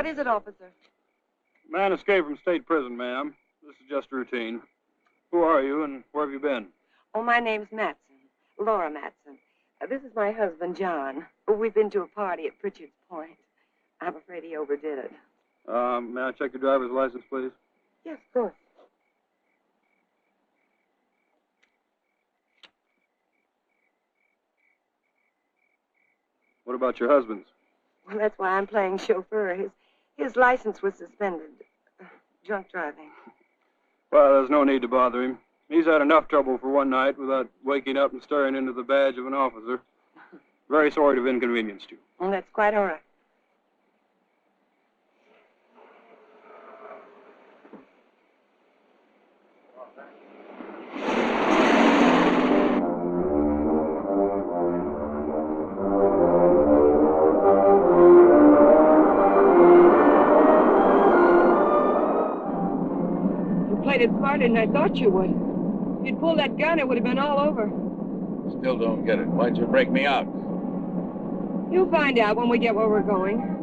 What is it, officer? Man escaped from state prison, ma'am. This is just routine. Who are you and where have you been? Oh, my name's Matson. Laura Matson. This is my husband, John. We've been to a party at Pritchard's Point. I'm afraid he overdid it. May I check your driver's license, please? Yes, of course. What about your husband's? Well, that's why I'm playing chauffeur. His license was suspended. Drunk driving. Well, there's no need to bother him. He's had enough trouble for one night without waking up and staring into the badge of an officer. Very sorry to have inconvenienced you. Well, that's quite all right. It smarter than I thought you would. If you'd pulled that gun, it would have been all over. Still don't get it. Why'd you break me out? You'll find out when we get where we're going.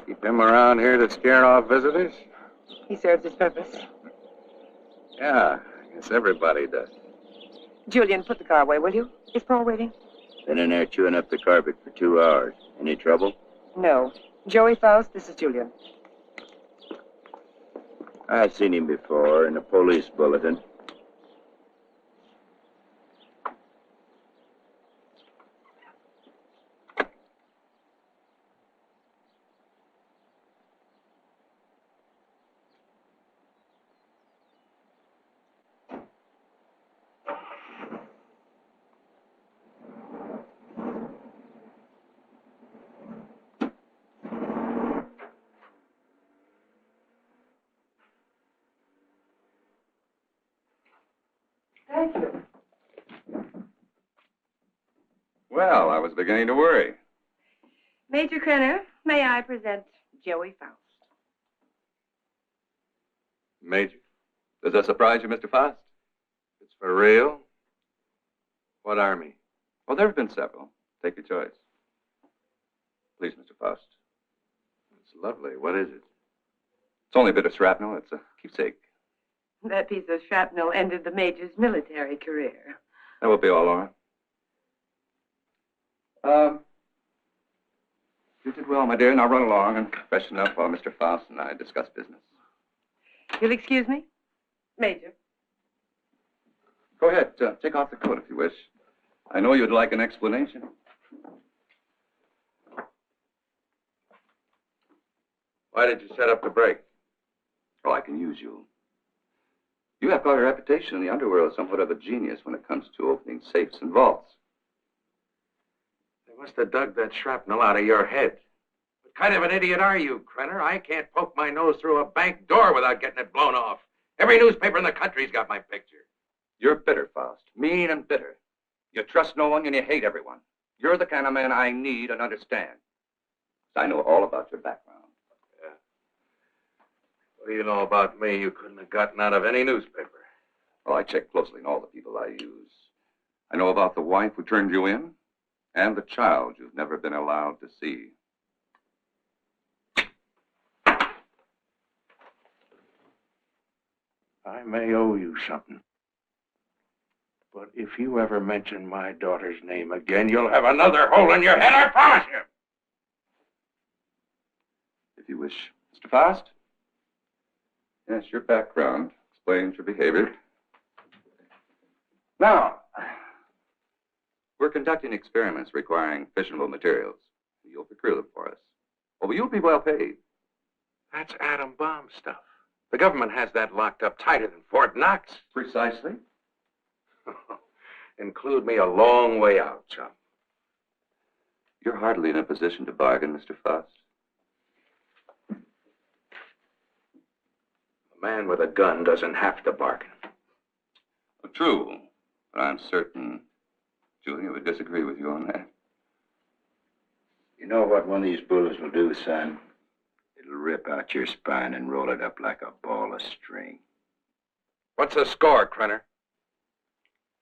Keep him around here to scare off visitors? He serves his purpose. Yeah, I guess everybody does. Julian, put the car away, will you? Is Paul waiting? Been in there chewing up the carpet for 2 hours. Any trouble? No. Joey Faust, this is Julian. I've seen him before in a police bulletin. Thank you. Well, I was beginning to worry. Major Krenner, may I present Joey Faust? Major, does that surprise you, Mr. Faust? It's for real? What army? Well, there have been several. Take your choice. Please, Mr. Faust. It's lovely. What is it? It's only a bit of shrapnel. It's a keepsake. That piece of shrapnel ended the Major's military career. That will be all, Laura. You did well, my dear. Now run along and freshen up while Mr. Faust and I discuss business. You'll excuse me? Major. Go ahead. Take off the coat if you wish. I know you'd like an explanation. Why did you set up the break? Oh, I can use you. You have quite a reputation in the underworld as somewhat of a genius when it comes to opening safes and vaults. They must have dug that shrapnel out of your head. What kind of an idiot are you, Krenner? I can't poke my nose through a bank door without getting it blown off. Every newspaper in the country's got my picture. You're bitter, Faust. Mean and bitter. You trust no one and you hate everyone. You're the kind of man I need and understand. I know all about your background. Yeah. What do you know about me you couldn't have gotten out of any newspaper? Well, I check closely on all the people I use. I know about the wife who turned you in and the child you've never been allowed to see. I may owe you something. But if you ever mention my daughter's name again, you'll have another hole in your head, I promise you. wish. Mr. Faust? Yes, your background explains your behavior. Now, we're conducting experiments requiring fissionable materials. You'll procure them for us. Oh, but you'll be well paid. That's atom bomb stuff. The government has that locked up tighter than Fort Knox. Precisely. Include me a long way out, chum. You're hardly in a position to bargain, Mr. Faust. A man with a gun doesn't have to bargain. Well, true, but I'm certain Julia would disagree with you on that. You know what one of these bullets will do, son? It'll rip out your spine and roll it up like a ball of string. What's the score, Krenner?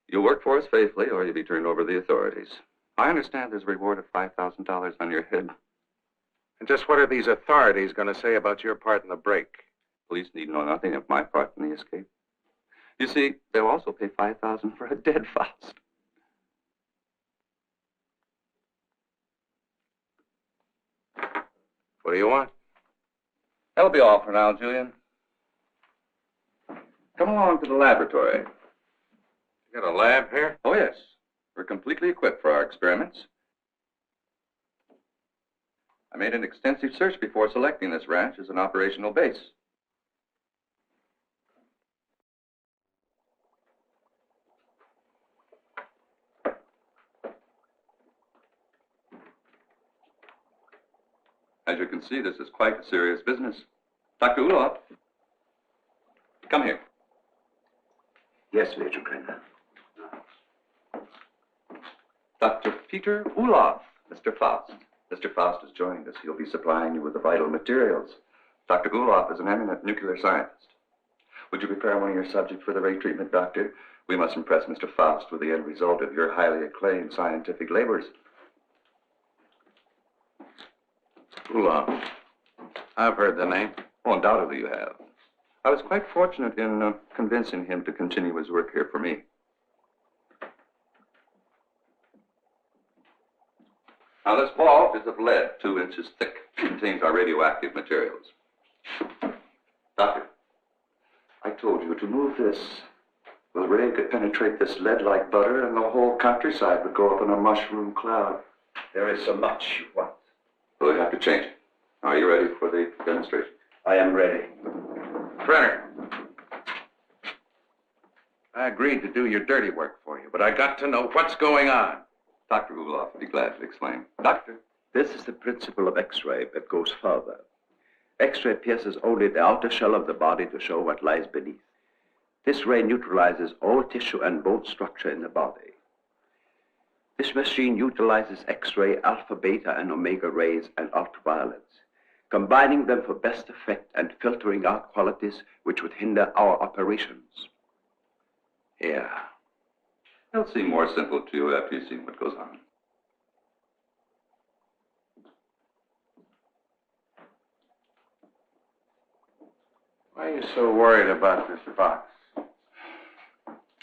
You'll work for us faithfully, or you'll be turned over to the authorities. I understand there's a reward of $5,000 on your head. And just what are these authorities going to say about your part in the break? Police need know nothing of my part in the escape. You see, they'll also pay $5,000 for a dead Faust. What do you want? That'll be all for now, Julian. Come along to the laboratory. You got a lab here? Oh, yes. We're completely equipped for our experiments. I made an extensive search before selecting this ranch as an operational base. As you can see, this is quite a serious business. Dr. Ulof, come here. Yes, Major Krenner. Dr. Peter Ulof, Mr. Faust. Mr. Faust has joined us. He'll be supplying you with the vital materials. Dr. Ulof is an eminent nuclear scientist. Would you prepare one of your subjects for the ray treatment, Doctor? We must impress Mr. Faust with the end result of your highly acclaimed scientific labors. Ulof. I've heard the name. Oh, undoubtedly you have. I was quite fortunate in convincing him to continue his work here for me. Now, this ball is of lead, 2 inches thick. It contains our radioactive materials. Doctor, I told you to move this. Well, the ray could penetrate this lead like butter, and the whole countryside would go up in a mushroom cloud. There is so much you want. Well, we have to change it. Are you ready for the demonstration? I am ready. Krenner. I agreed to do your dirty work for you, but I got to know what's going on. Dr. Ulof would be glad to explain. Doctor? This is the principle of X-ray, but goes further. X-ray pierces only the outer shell of the body to show what lies beneath. This ray neutralizes all tissue and bone structure in the body. This machine utilizes X-ray, alpha, beta, and omega rays and ultraviolets, combining them for best effect and filtering out qualities which would hinder our operations. Yeah. It'll seem more simple to you after you've seen what goes on. Why are you so worried about this box?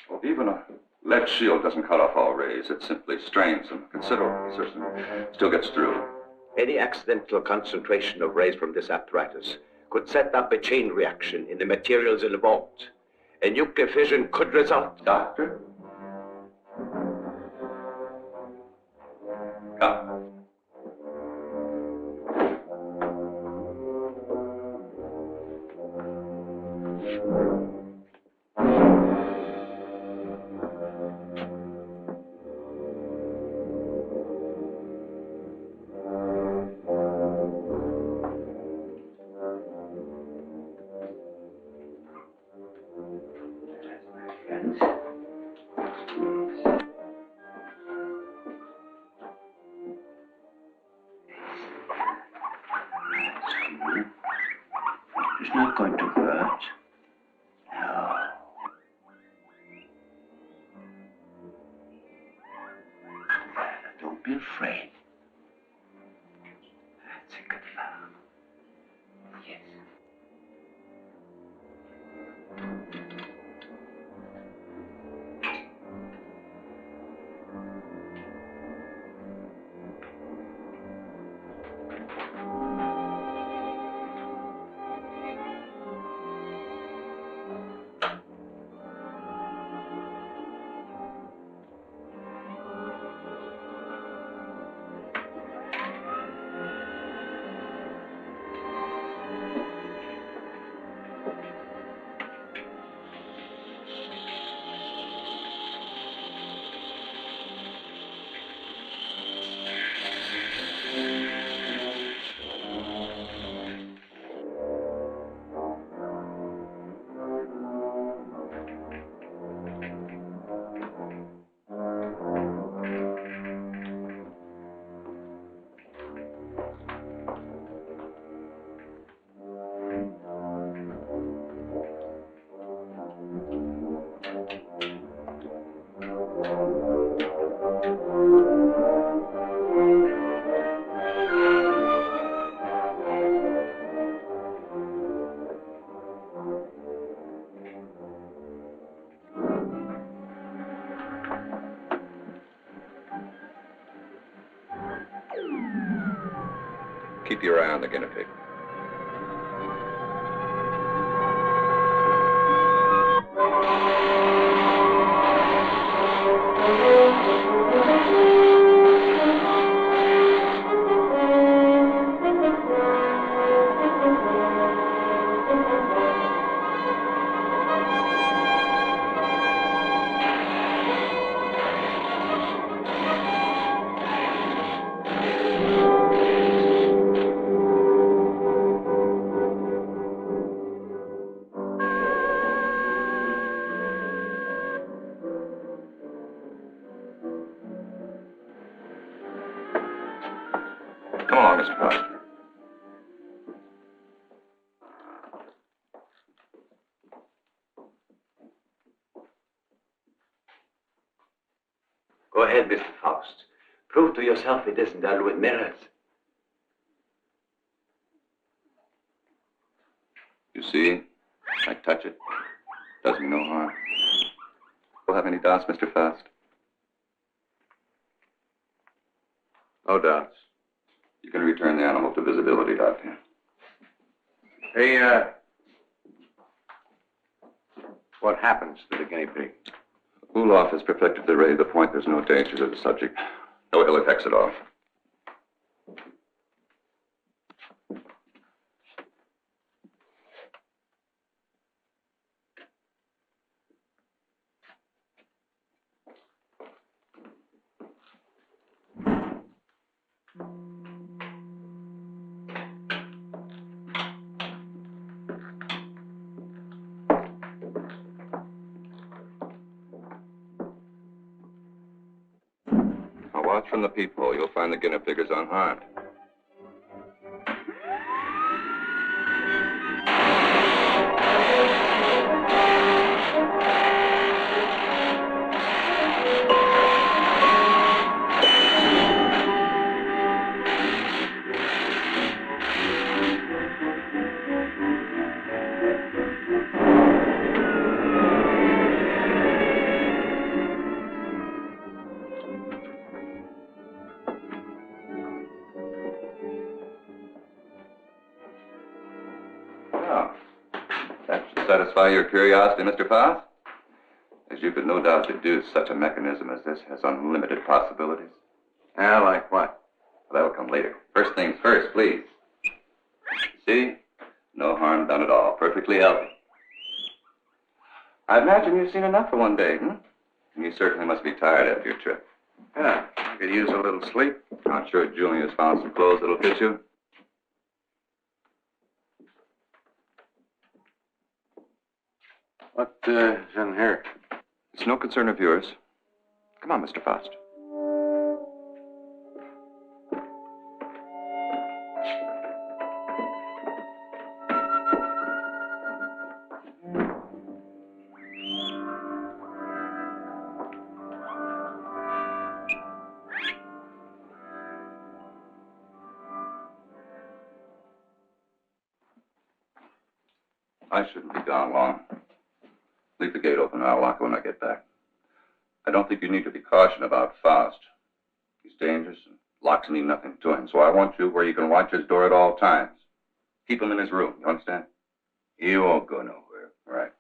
Well, even a lead shield doesn't cut off all rays. It simply strains them considerably, so it still gets through. Any accidental concentration of rays from this apparatus could set up a chain reaction in the materials involved. A nuclear fission could result. Doctor? Come. It's not going to hurt. No. Don't be afraid. That's a good fellow. Yes. keep your eye on the guinea pig. Come along, Mr. Faust. Go ahead, Mr. Faust. Prove to yourself it isn't done with mirrors. You see? I touch it. Does me no harm. You'll have any doubts, Mr. Faust? No doubts. You can return the animal to visibility, Doctor. Hey, what happens to the guinea pig? Ulof has perfected the ray to the point there's no danger to the subject. No ill effects at all. Now watch from the peephole. You'll find the guinea pig is unharmed. That should satisfy your curiosity, Mr. Faust. As you could no doubt deduce, such a mechanism as this has unlimited possibilities. Yeah, like what? Well, that'll come later. First things first, please. See? No harm done at all. Perfectly healthy. I imagine you've seen enough for one day, hmm? And you certainly must be tired after your trip. Yeah, I could use a little sleep. I'm sure Julia's found some clothes that'll fit you. What is in here? It's no concern of yours. Come on, Mr. Faust. I shouldn't be gone long. Leave the gate open and I'll lock it when I get back. I don't think you need to be cautious about Faust. He's dangerous and locks mean nothing to him, so I want you where you can watch his door at all times. Keep him in his room, you understand? He won't go nowhere. All right.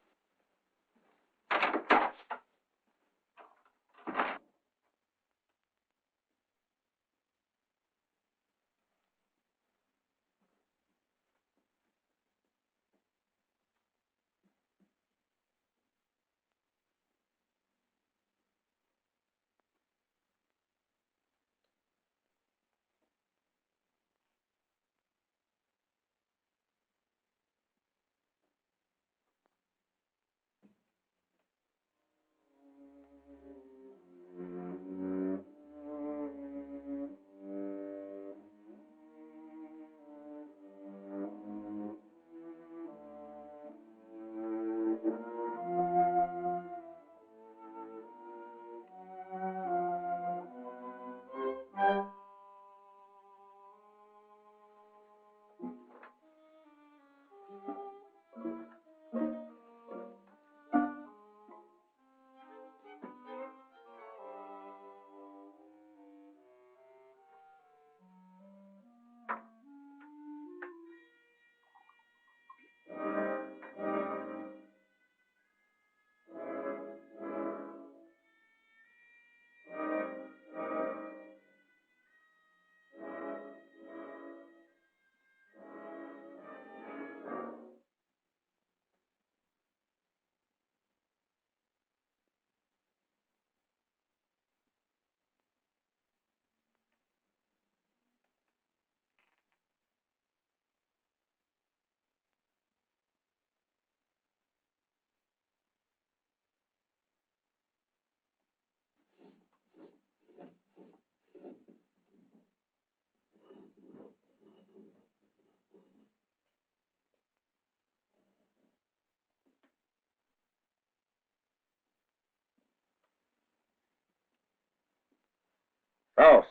Faust.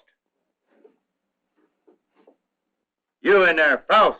You in there, Faust.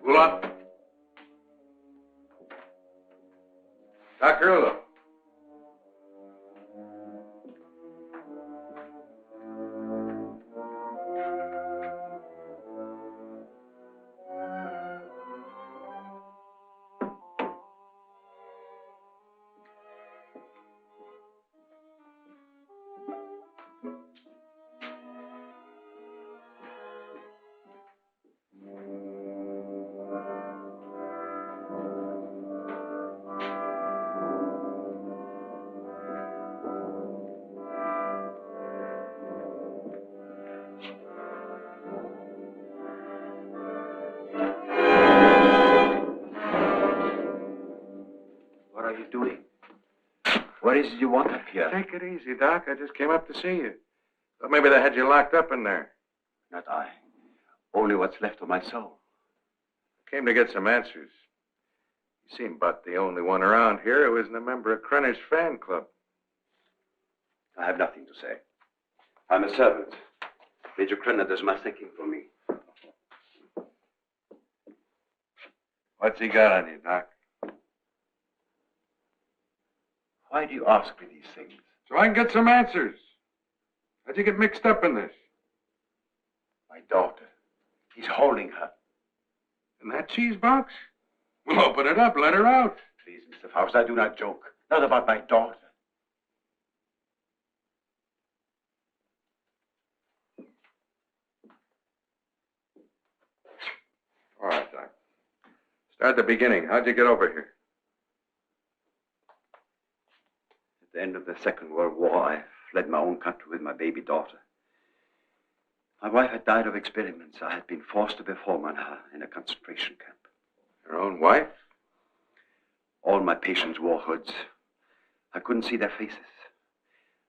Ula. Dr. Ula. What are you doing? What is it you want up here? Take it easy, Doc. I just came up to see you. Thought maybe they had you locked up in there. Not I. Only what's left of my soul. Came to get some answers. You seem about the only one around here who isn't a member of Krenner's fan club. I have nothing to say. I'm a servant. Major Krenner does my thinking for me. What's he got on you, Doc? Why do you ask me these things? So I can get some answers. How'd you get mixed up in this? My daughter. He's holding her. In that cheese box? Well, open it up. Let her out. Please, Mr. Faust, I do not joke. Not about my daughter. All right, Doc. Start at the beginning. How'd you get over here? At the end of the Second World War, I fled my own country with my baby daughter. My wife had died of experiments. I had been forced to perform on her in a concentration camp. Your own wife? All my patients wore hoods. I couldn't see their faces.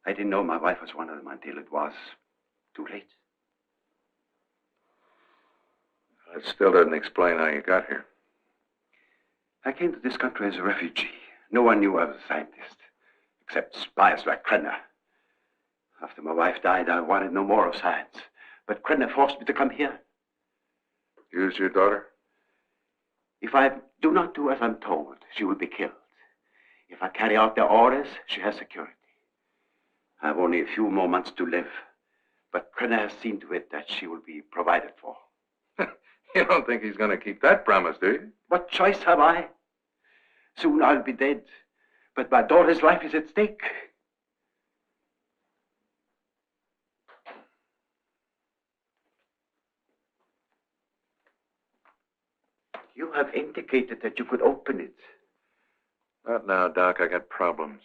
I didn't know my wife was one of them until it was too late. That still doesn't explain how you got here. I came to this country as a refugee. No one knew I was a scientist, except spies like Krenner. After my wife died, I wanted no more of science. But Krenner forced me to come here. Use your daughter? If I do not do as I'm told, she will be killed. If I carry out their orders, she has security. I have only a few more months to live, but Krenner has seen to it that she will be provided for. You don't think he's going to keep that promise, do you? What choice have I? Soon I'll be dead, but my daughter's life is at stake. You have indicated that you could open it. Not now, Doc. I got problems.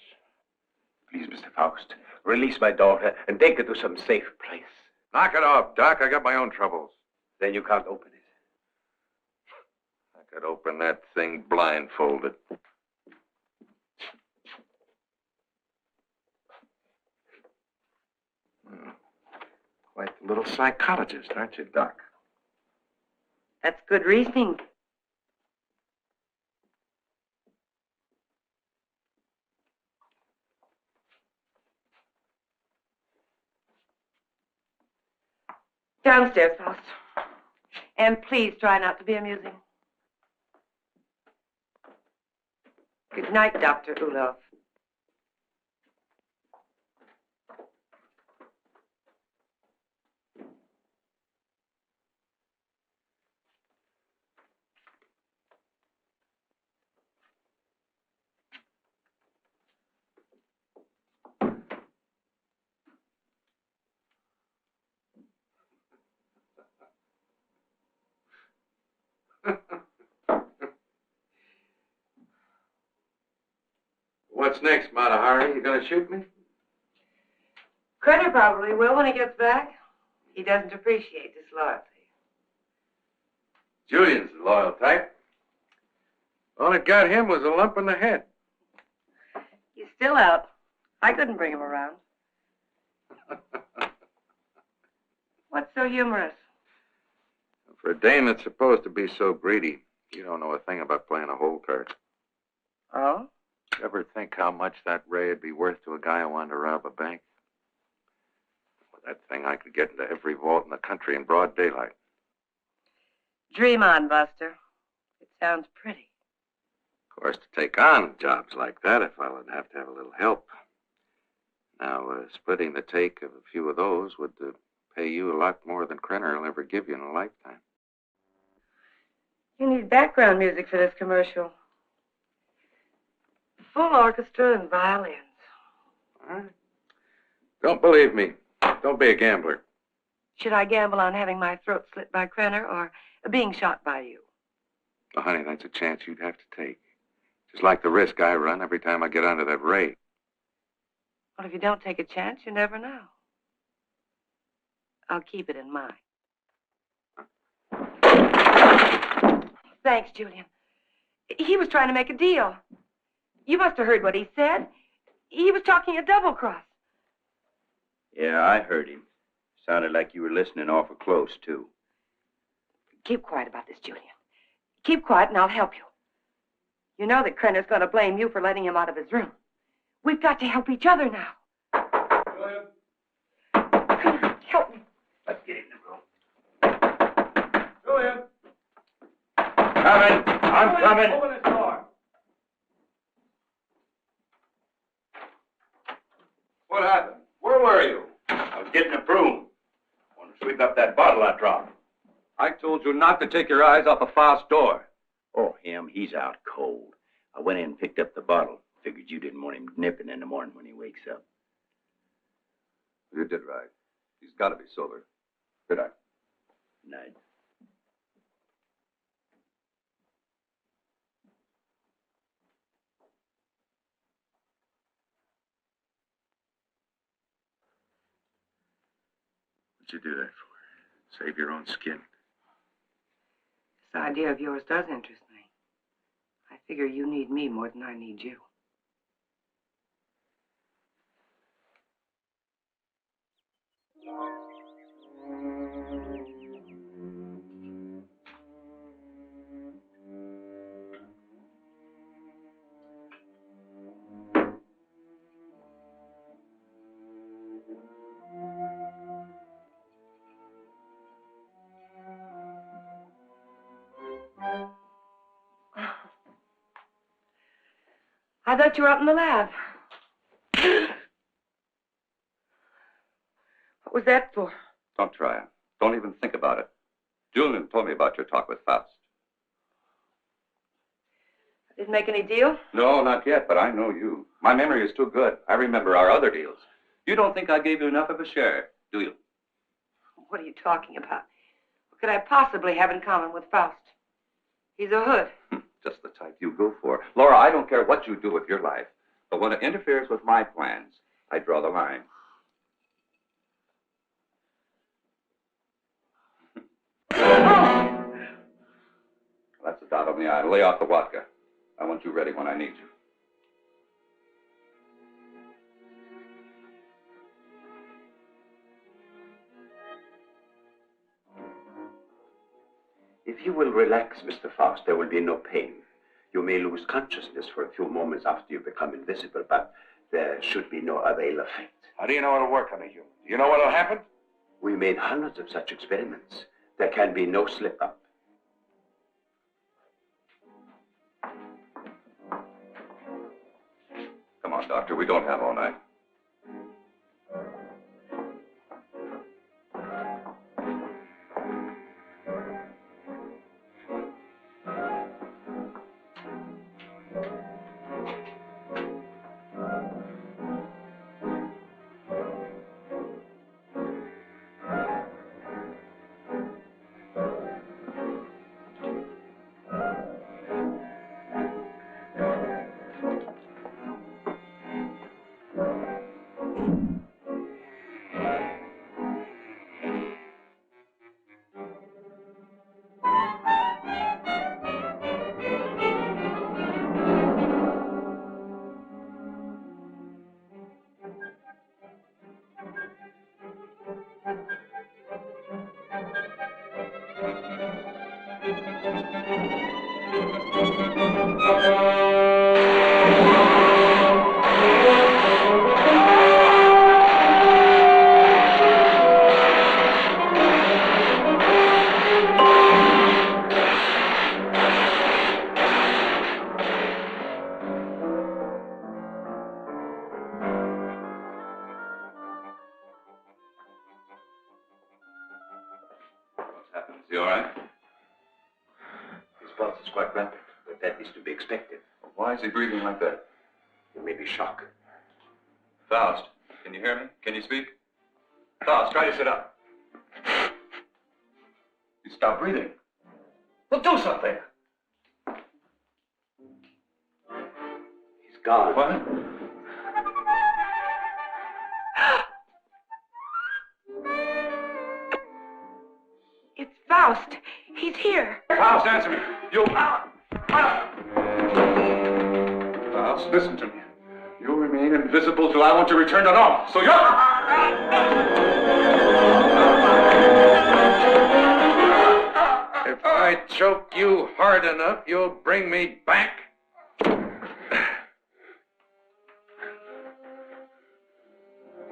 Please, Mr. Faust, release my daughter and take her to some safe place. Knock it off, Doc. I got my own troubles. Then you can't open it. I could open that thing blindfolded. Quite a little psychologist, aren't you, Doc? That's good reasoning. Downstairs, Faust. And please try not to be amusing. Good night, Dr. Ulof. What's next, Matahari? You gonna shoot me? Crenner probably will when he gets back. He doesn't appreciate disloyalty. Julian's the loyal type. All it got him was a lump in the head. He's still out. I couldn't bring him around. What's so humorous? For a dame that's supposed to be so greedy, you don't know a thing about playing a hole card. Oh? Ever think how much that ray would be worth to a guy who wanted to rob a bank? With that thing, I could get into every vault in the country in broad daylight. Dream on, Buster. It sounds pretty. Of course, to take on jobs like that, a fellow would have to have a little help. Now, splitting the take of a few of those would pay you a lot more than Crenner will ever give you in a lifetime. You need background music for this commercial. Full orchestra and violins. All right. Don't believe me. Don't be a gambler. Should I gamble on having my throat slit by Crenner or being shot by you? Oh, honey, that's a chance you'd have to take. Just like the risk I run every time I get onto that ray. Well, if you don't take a chance, you never know. I'll keep it in mind. Thanks, Julian. He was trying to make a deal. You must have heard what he said. He was talking a double cross. Yeah, I heard him. Sounded like you were listening awful close, too. Keep quiet about this, Julian. Keep quiet and I'll help you. You know that Crenner's going to blame you for letting him out of his room. We've got to help each other now. Julian. Come on, help me. Let's get in the room. Julian. Coming. I'm coming. Open this door. What happened? Where were you? I was getting a broom. I want to sweep up that bottle I dropped. I told you not to take your eyes off a Faust door. Oh, him. He's out cold. I went in and picked up the bottle. Figured you didn't want him nipping in the morning when he wakes up. You did right. He's got to be sober. Good night. Night. What'd you do that for? Save your own skin. This idea of yours does interest me. I figure you need me more than I need you. I thought you were up in the lab. What was that for? Don't try it. Don't even think about it. Julian told me about your talk with Faust. Didn't make any deal? No, not yet, but I know you. My memory is too good. I remember our other deals. You don't think I gave you enough of a share, do you? What are you talking about? What could I possibly have in common with Faust? He's a hood. Just the type you go for. Laura, I don't care what you do with your life, but when it interferes with my plans, I draw the line. That's a dot on the I. Lay off the vodka. I want you ready when I need you. If you will relax, Mr. Faust, there will be no pain. You may lose consciousness for a few moments after you become invisible, but there should be no other ill effect. How do you know it'll work on a human? Do you know what'll happen? We made hundreds of such experiments. There can be no slip-up. Come on, Doctor. We don't have all night. he all right? His pulse is quite rapid, but that is to be expected. Why is he breathing like that? It may be shock. Faust, can you hear me? Can you speak? Faust, try to sit up. He stopped breathing. Well, do something. He's gone. What? It's Faust. He's here. Faust, answer me. You... Faust, listen to me. You'll remain invisible till I want to return to normal. So you're... If I choke you hard enough, you'll bring me back.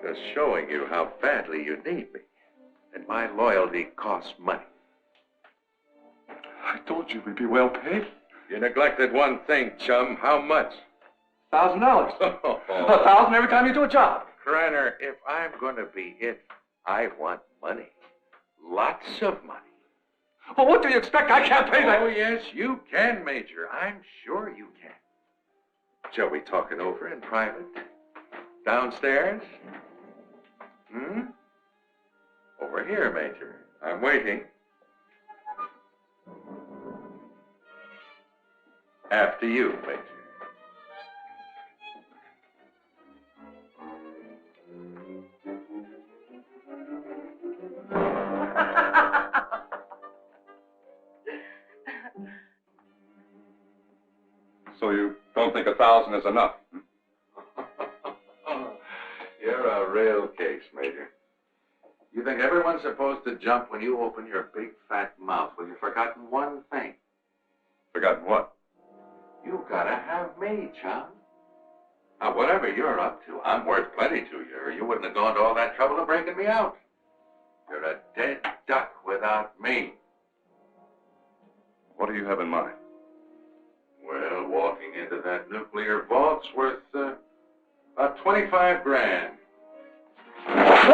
Just showing you how badly you need me. And my loyalty costs money. I told you we'd be well paid. You neglected one thing, chum. How much? $1,000. Oh. 1,000 every time you do a job. Krenner, if I'm going to be it, I want money. Lots of money. Well, what do you expect? I can't pay that. Oh, yes, you can, Major. I'm sure you can. Shall we talk it over in private? Downstairs? Over here, Major. I'm waiting. After you, Major. So you don't think 1,000 is enough? You're a real case, Major. You think everyone's supposed to jump when you open your big fat mouth. Well, you've forgotten one thing. Forgotten what? You gotta have me, chum. Now, whatever you're up to, I'm worth plenty to you, or you wouldn't have gone to all that trouble of breaking me out. You're a dead duck without me. What do you have in mind? Well, walking into that nuclear vault's worth about 25 grand. Let's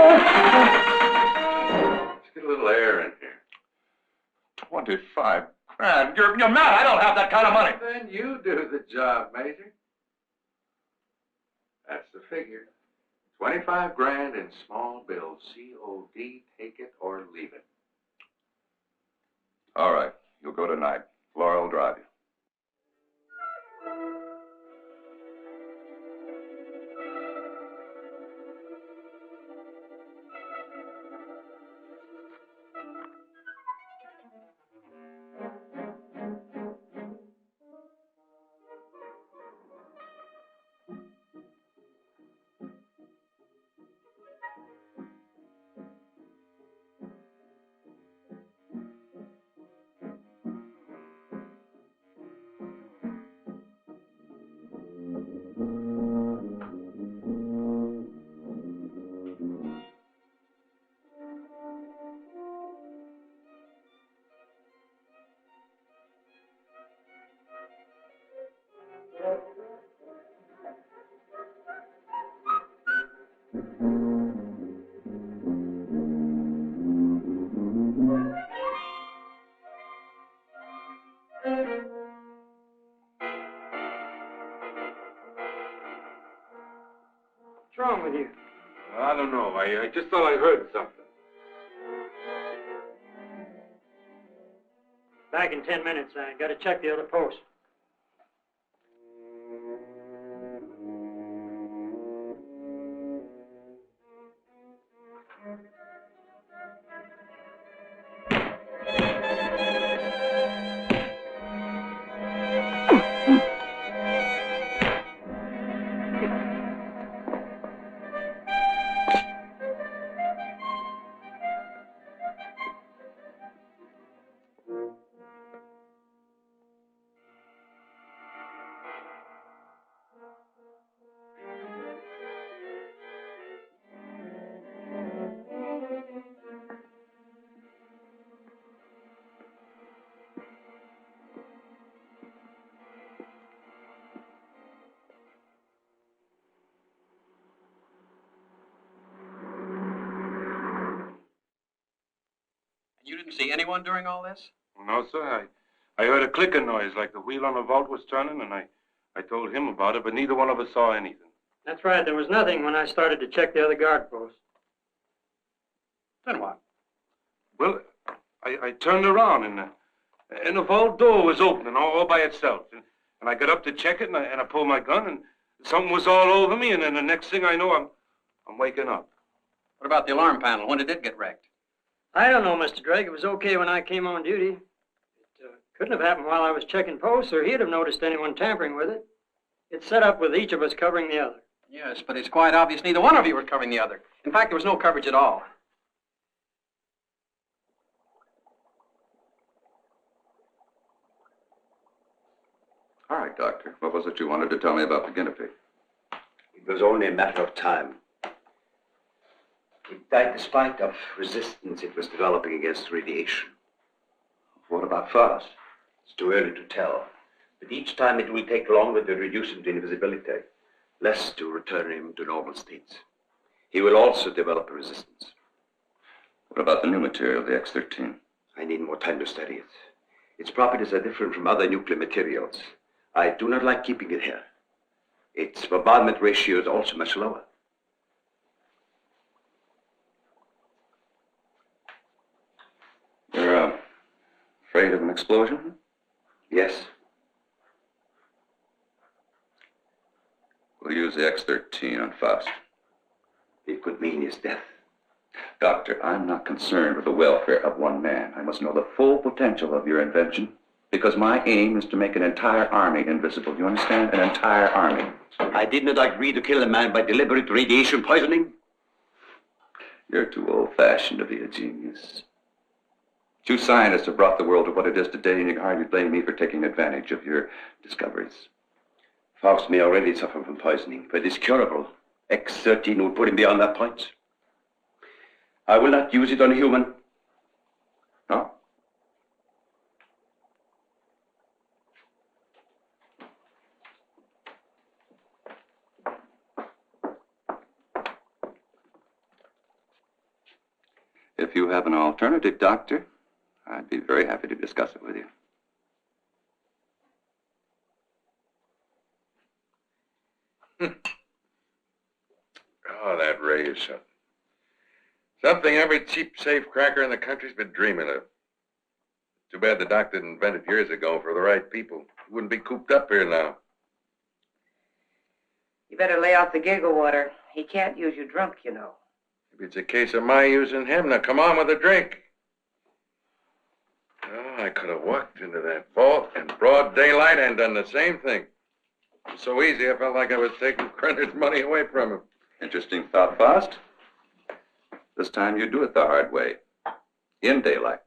get a little air in here. 25 grand? You're mad. I don't have that kind of money. Then you do the job, Major. That's the figure. 25 grand in small bills. COD, take it or leave it. All right. You'll go tonight. Laura will drive you. What's wrong with you? I don't know. I just thought I heard something. Back in 10 minutes. I got to check the other post. You didn't see anyone during all this? No, sir. I heard a clicking noise like the wheel on a vault was turning, and I told him about it, but neither one of us saw anything. That's right. There was nothing when I started to check the other guard posts. Then what? Well, I turned around, and the vault door was opening all by itself. And I got up to check it, and I pulled my gun, and something was all over me, and then the next thing I know, I'm waking up. What about the alarm panel? When did it get wrecked? I don't know, Mr. Drake. It was okay when I came on duty. It couldn't have happened while I was checking posts, or he'd have noticed anyone tampering with it. It's set up with each of us covering the other. Yes, but it's quite obvious neither one of you were covering the other. In fact, there was no coverage at all. All right, Doctor. What was it you wanted to tell me about the guinea pig? It was only a matter of time. It died despite of resistance it was developing against radiation. What about Faust? It's too early to tell. But each time it will take longer to reduce him to invisibility, less to return him to normal states. He will also develop a resistance. What about the new material, the X-13? I need more time to study it. Its properties are different from other nuclear materials. I do not like keeping it here. Its bombardment ratio is also much lower. You're afraid of an explosion? Yes. We'll use the X-13 on Faust. It could mean his death. Doctor, I'm not concerned with the welfare of one man. I must know the full potential of your invention, because my aim is to make an entire army invisible. You understand? An entire army. I did not agree to kill a man by deliberate radiation poisoning. You're too old-fashioned to be a genius. Two scientists have brought the world to what it is today, and you can hardly blame me for taking advantage of your discoveries. Faust may already suffer from poisoning, but it's curable. X-13 will put him beyond that point. I will not use it on a human. No? If you have an alternative, Doctor, I'd be very happy to discuss it with you. Oh, that ray is something. Something every cheap safe cracker in the country's been dreaming of. Too bad the doc didn't invent it years ago for the right people. He wouldn't be cooped up here now. You better lay off the giggle water. He can't use you drunk, you know. Maybe it's a case of my using him. Now, come on with a drink. Oh, I could have walked into that vault in broad daylight and done the same thing. It was so easy, I felt like I was taking Krenner's money away from him. Interesting thought, Faust. This time you do it the hard way. In daylight.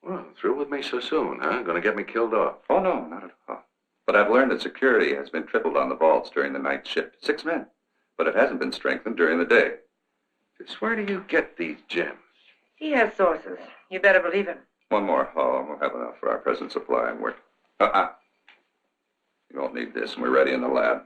Well, through with me so soon, huh? Gonna get me killed off? Oh, no, not at all. But I've learned that security has been tripled on the vaults during the night shift. 6 men. But it hasn't been strengthened during the day. Just where do you get these gems? He has sources. You better believe him. One more haul, and we'll have enough for our present supply and work. You won't need this, and we're ready in the lab.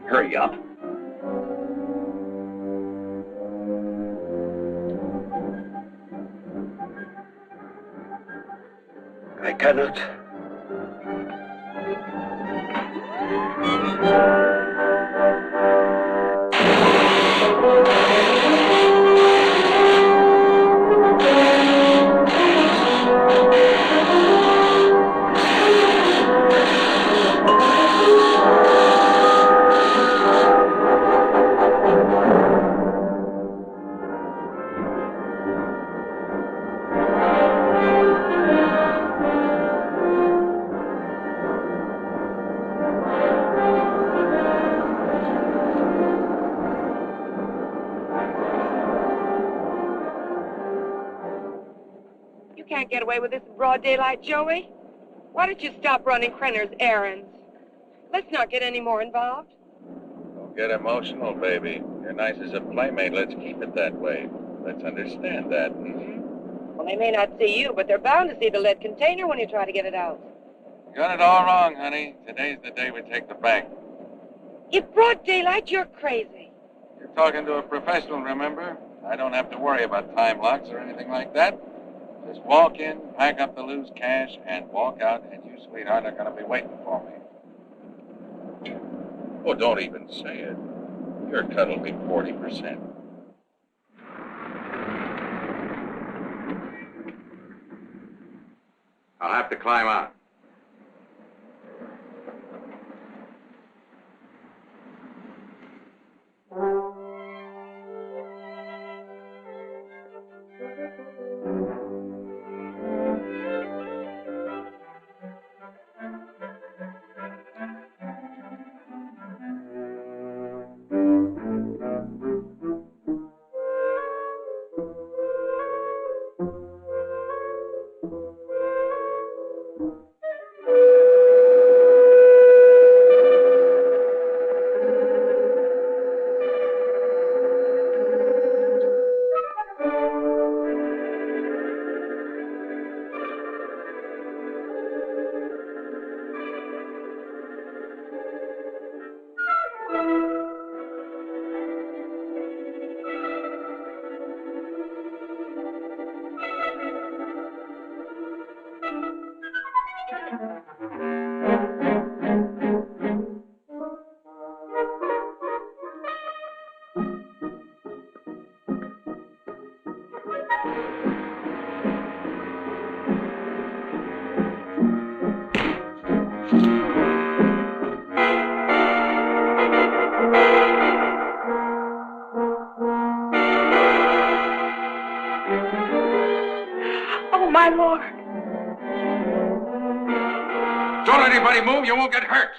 Hurry up. I cannot. can't get away with this in broad daylight, Joey. Why don't you stop running Krenner's errands? Let's not get any more involved. Don't get emotional, baby. You're nice as a playmate. Let's keep it that way. Let's understand that. Well, they may not see you, but they're bound to see the lead container when you try to get it out. You got it all wrong, honey. Today's the day we take the bank. In broad daylight, you're crazy. You're talking to a professional, remember? I don't have to worry about time locks or anything like that. Just walk in, pack up the loose cash, and walk out, and you, sweetheart, are going to be waiting for me. Oh, don't even say it. Your cut will be 40%. I'll have to climb out. Oh, my Lord. Don't let anybody move. You won't get hurt.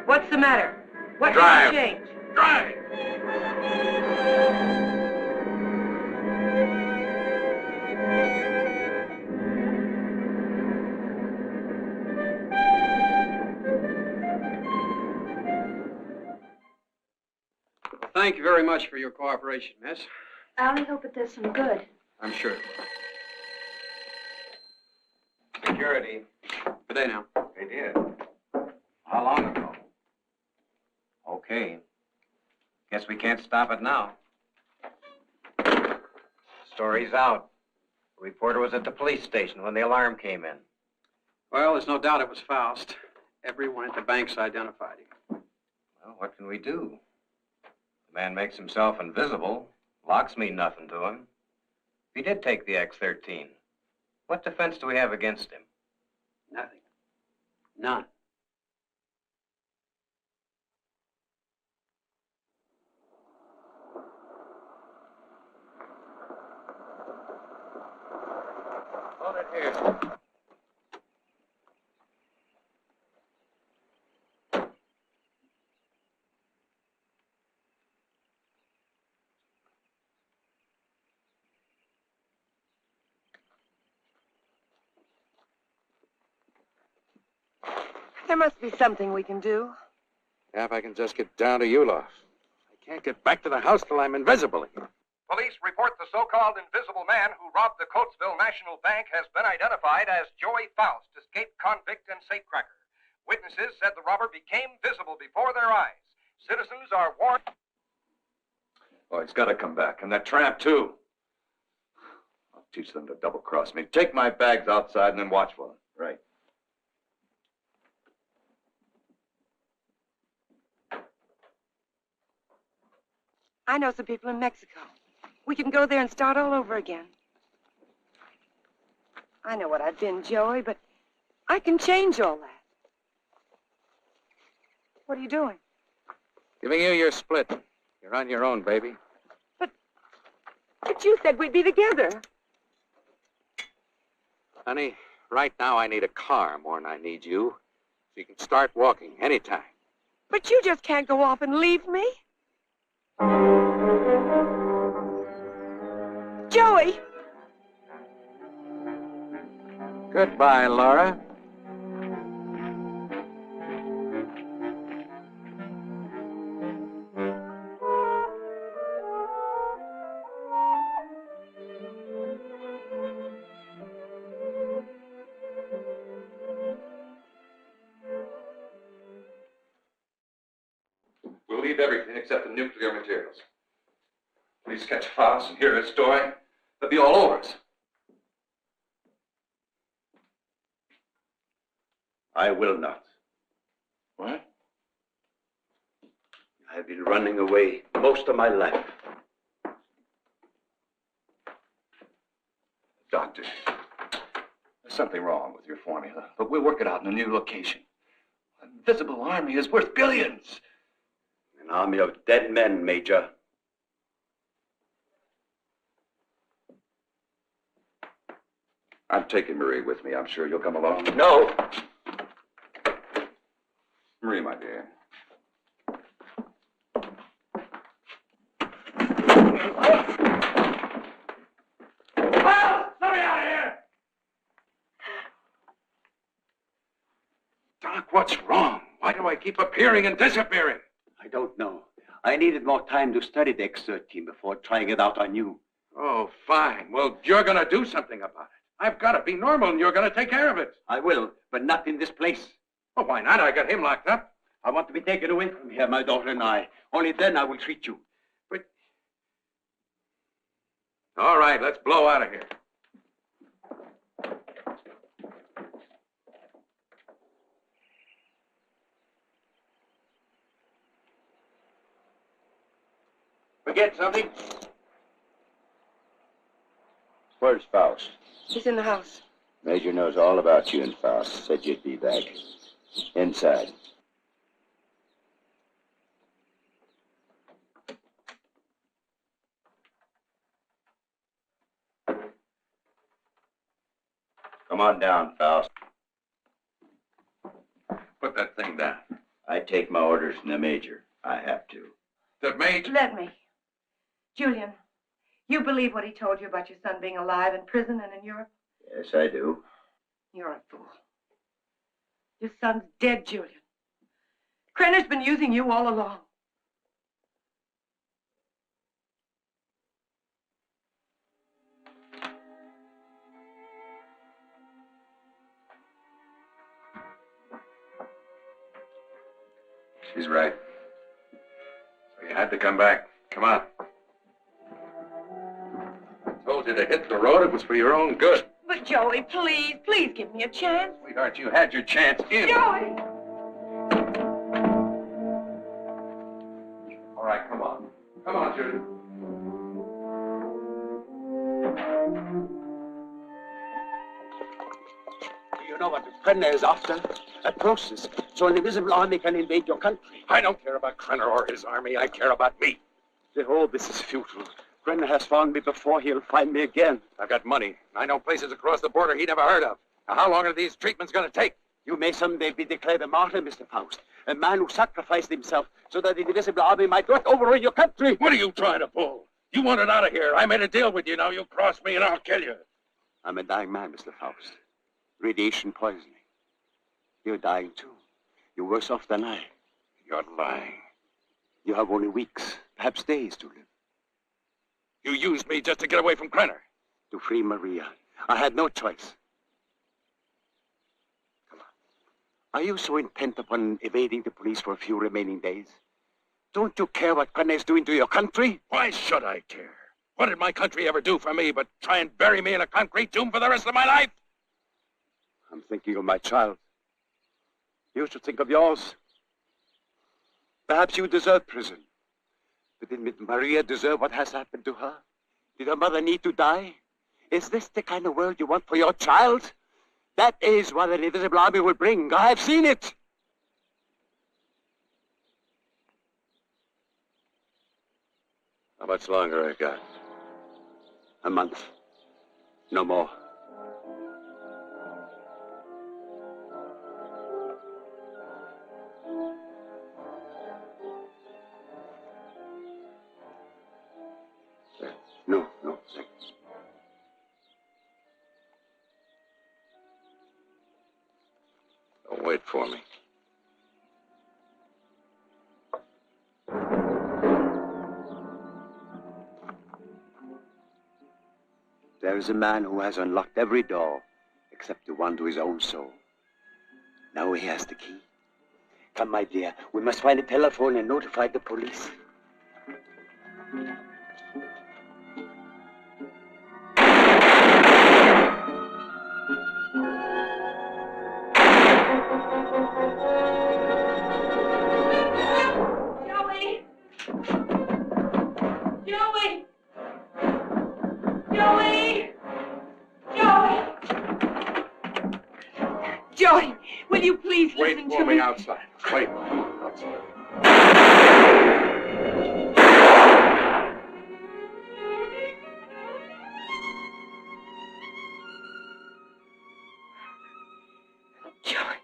What's the matter? What Drive. did you change? Drive. Well, thank you very much for your cooperation, miss. I only hope it does some good. I'm sure. Security. Good day now. They did. How long ago? Okay. Guess we can't stop it now. Story's out. The reporter was at the police station when the alarm came in. Well, there's no doubt it was Faust. Everyone at the bank's identified him. Well, what can we do? The man makes himself invisible. Locks mean nothing to him. If he did take the X-13, what defense do we have against him? Nothing. None. Hold it here. There must be something we can do. Yeah, if I can just get down to Ulof. I can't get back to the house till I'm invisible again. Police report the so-called invisible man who robbed the Coatesville National Bank has been identified as Joey Faust, escaped convict and safecracker. Witnesses said the robber became visible before their eyes. Citizens are warned. Oh, he's got to come back. And that tramp, too. I'll teach them to double-cross me. Take my bags outside and then watch for them. Right. I know some people in Mexico. We can go there and start all over again. I know what I've been, Joey, but I can change all that. What are you doing? Giving you your split. You're on your own, baby. But you said we'd be together. Honey, right now I need a car more than I need you. So you can start walking anytime. But you just can't go off and leave me. Joey! Goodbye, Laura. We'll leave everything except the nuclear materials. Please catch Faust and hear his story. They'll be all over us. I will not. What? I've been running away most of my life. Doctor, there's something wrong with your formula, but we'll work it out in a new location. An invisible army is worth billions. An army of dead men, Major. I'm taking Marie with me. I'm sure you'll come along. No. Marie, my dear. Let me out of here! Doc, what's wrong? Why do I keep appearing and disappearing? I don't know. I needed more time to study the X-13 before trying it out on you. Oh, fine. Well, you're going to do something about it. I've got to be normal, and you're going to take care of it. I will, but not in this place. Well, why not? I got him locked up. I want to be taken away from here, my daughter and I. Only then I will treat you. But... All right, let's blow out of here. Forget something? Where's Faust? He's in the house. Major knows all about you and Faust. Said you'd be back. Inside. Come on down, Faust. Put that thing down. I take my orders from the Major. I have to. The Major? Let me. Julian, you believe what he told you about your son being alive in prison and in Europe? Yes, I do. You're a fool. Your son's dead, Julian. Krenner's been using you all along. She's right. So you had to come back. Come on. I told you to hit the road. It was for your own good. But Joey, please, please give me a chance. Sweetheart, you had your chance in. Joey! All right, come on. Come on, Judy. Do you know what Krenner is after? A process, so an invisible army can invade your country. I don't care about Krenner or his army. I care about me. Oh, this is futile. Krenner has found me before. He'll find me again. I've got money. I know places across the border he never heard of. Now, how long are these treatments going to take? You may someday be declared a martyr, Mr. Faust. A man who sacrificed himself so that the invisible army might not overrun your country. What are you trying to pull? You want it out of here. I made a deal with you. Now you cross me and I'll kill you. I'm a dying man, Mr. Faust. Radiation poisoning. You're dying, too. You're worse off than I. You're lying. You have only weeks, perhaps days to live. You used me just to get away from Krenner. To free Maria. I had no choice. Come on. Are you so intent upon evading the police for a few remaining days? Don't you care what Krenner is doing to your country? Why should I care? What did my country ever do for me but try and bury me in a concrete tomb for the rest of my life? I'm thinking of my child. You should think of yours. Perhaps you deserve prison. But did Maria deserve what has happened to her? Did her mother need to die? Is this the kind of world you want for your child? That is what an invisible army will bring. I have seen it. How much longer I got? A month. No more. Thanks. Don't wait for me. There is a man who has unlocked every door except the one to his own soul. Now he has the key. Come, my dear. We must find a telephone and notify the police. Joey, will you please Wait listen for to me me? outside. Wait. Outside. Joey.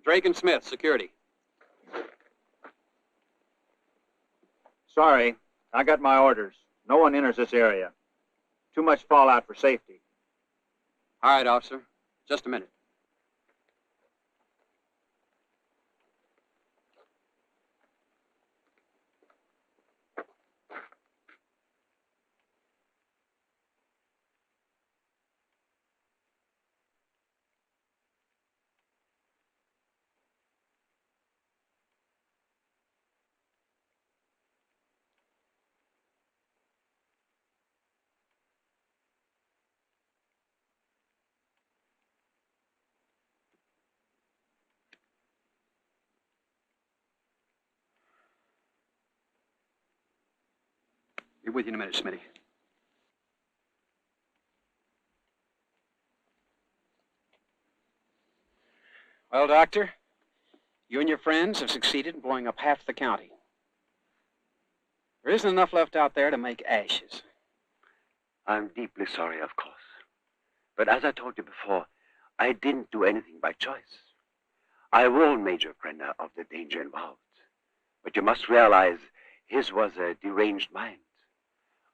Drake and Smith, security. Sorry, I got my orders. No one enters this area. Too much fallout for safety. All right, officer. Just a minute. Be with you in a minute, Smitty. Well, Doctor, you and your friends have succeeded in blowing up half the county. There isn't enough left out there to make ashes. I'm deeply sorry, of course. But as I told you before, I didn't do anything by choice. I warned Major Krenner of the danger involved. But you must realize his was a deranged mind.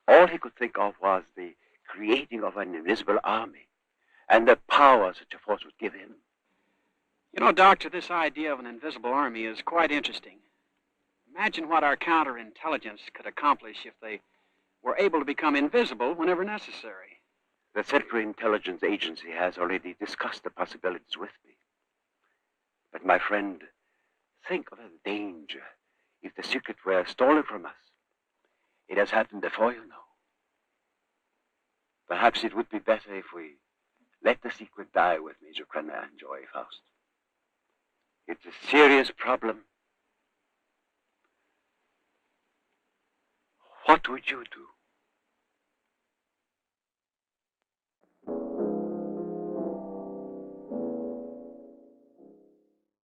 All he could think of was the creating of an invisible army and the power such a force would give him. You know, Doctor, this idea of an invisible army is quite interesting. Imagine what our counterintelligence could accomplish if they were able to become invisible whenever necessary. The Central Intelligence Agency has already discussed the possibilities with me. But my friend, think of the danger if the secret were stolen from us. It has happened before, you know. Perhaps it would be better if we let the secret die with Major Krenner and Joy Faust. It's a serious problem. What would you do?